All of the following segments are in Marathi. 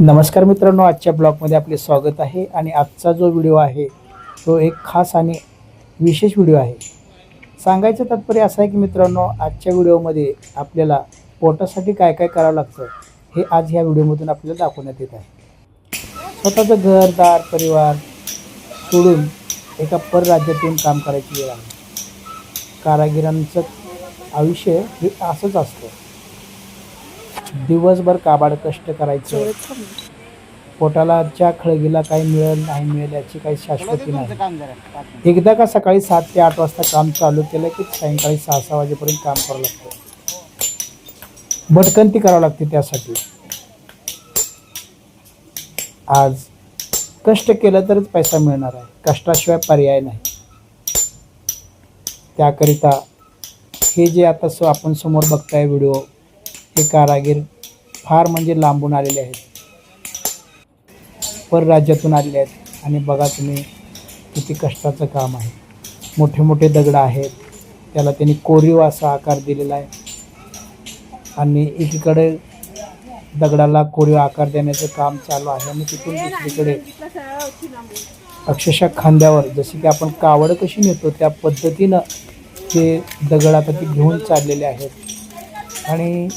नमस्कार मित्रांनो, आजच्या ब्लॉगमध्ये आपले स्वागत आहे. आणि आजचा जो व्हिडिओ आहे तो एक खास आणि विशेष व्हिडिओ आहे. सांगायचं तात्पर्य असं आहे की मित्रांनो, आजच्या व्हिडिओमध्ये आपल्याला पोटासाठी काय काय करावं लागतं हे आज ह्या व्हिडिओमधून आपल्याला दाखवण्यात येत आहे. स्वतःचं घरदार परिवार सोडून एका परराज्यातून काम करायची वेळ आहे. कारागिरांचं आयुष्य हे असंच असतं. दिवसभर काबाड कष्ट करायचं, पोटाला च्या खळगीला काही मिळेल नाही मिळेल याची काही शाश्वती नाही. एकदा का सकाळी 7 ते 8 वाजता काम चालू केलं की सायंकाळी 6-6 वाजेपर्यंत काम करावं लागतं. भटकंती करावं लागते त्यासाठी. आज कष्ट केलं तरच पैसा मिळणार आहे, कष्टाशिवाय पर्याय नाही. त्याकरिता हे जे आता आपण समोर बघताय व्हिडिओ, हे कारागीर फार म्हणजे लांबून आलेले आहेत, परराज्यातून आलेले आहेत. आणि बघा तुम्ही किती कष्टाचं काम आहे. मोठे मोठे दगड आहेत, त्याला त्यांनी कोरीव असा आकार दिलेला आहे. आणि एकीकडे दगडाला कोरीव आकार देण्याचं काम चालू आहे आणि तिथून दुसरीकडे अक्षरशः खांद्यावर जसे की आपण कावड कशी नेतो त्या पद्धतीनं ते दगड आता ते घेऊन चाललेले आहेत. आणि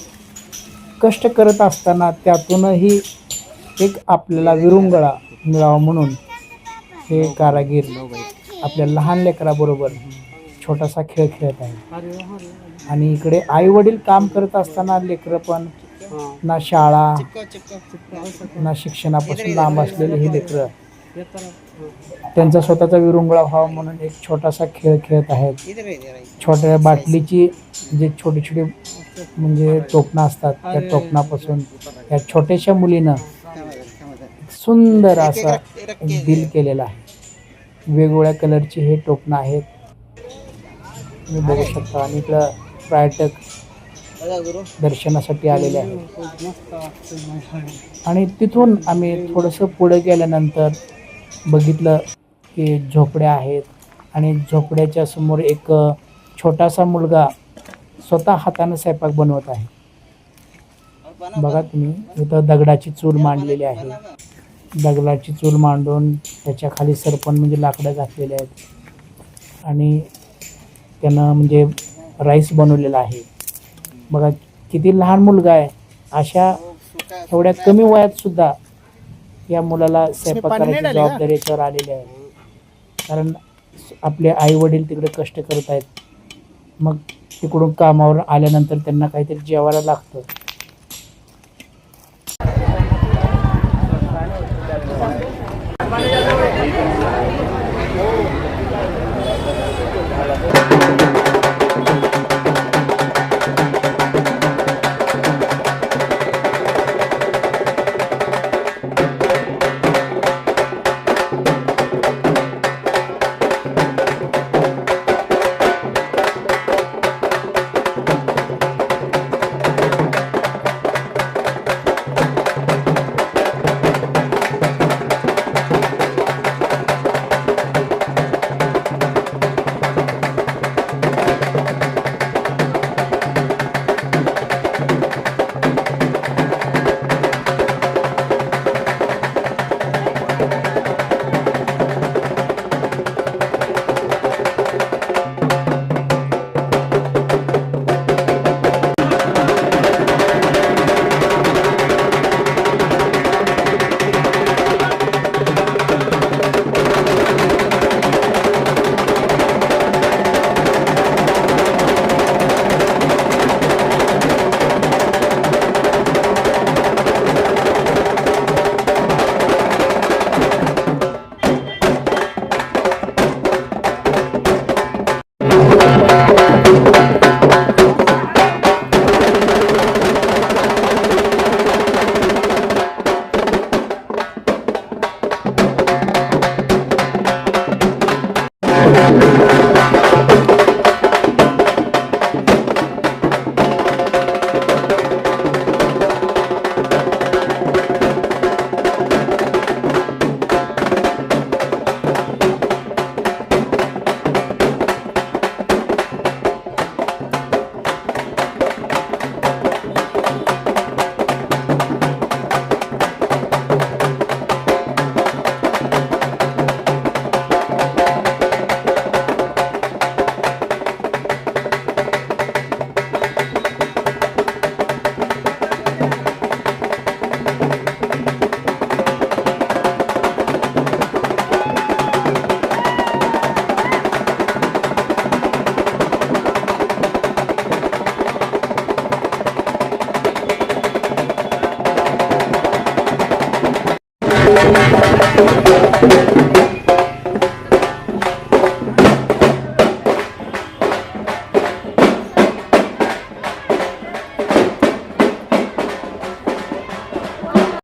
कष्ट करत असताना त्यातूनही एक आपल्याला विरंगुळा मिळावा म्हणून हे कारागीर आपल्या लहान लेकराबरोबर छोटासा खेळ खेळत आहे. आणि इकडे आई वडील काम करत असताना लेकरं पण ना शाळा ना शिक्षणापासून लांब असलेले हे लेकरं त्यांचा स्वतःचा विरंगुळा व्हावा म्हणून एक छोटासा खेळ खेळत आहेत. छोट्या बाटलीची जे छोटी छोटी म्हणजे टोपणं असतात त्या टोपणापासून या छोट्याशा मुलीनं सुंदर असा एक दिल केलेला आहे. वेगवेगळ्या कलरची हे टोपणं आहेत, तुम्ही बघू शकता. आणि इकडं पर्यटक दर्शनासाठी आलेले आहेत. आणि तिथून आम्ही थोडंसं पुढे गेल्यानंतर बघितलं की झोपड्या आहेत. आणि झोपड्याच्या समोर एक छोटासा मुलगा स्वतः हाताने स्वयंपाक बनवत आहे. बघा तुम्ही, इथं दगडाची चूल मांडलेली आहे. दगडाची चूल मांडून त्याच्या खाली सरपण म्हणजे लाकडं घातलेले आहेत. आणि त्यानं म्हणजे राईस बनवलेला आहे. बघा किती लहान मुलगा आहे. अशा एवढ्या कमी वयात सुद्धा या मुलाला स्वयंपाक करायची जबाबदारी याच्यावर आलेली आहे. कारण आपले आई वडील तिकडे कष्ट करत आहेत, मग तिकडून कामावर आल्यानंतर त्यांना काहीतरी जेवायला लागतं.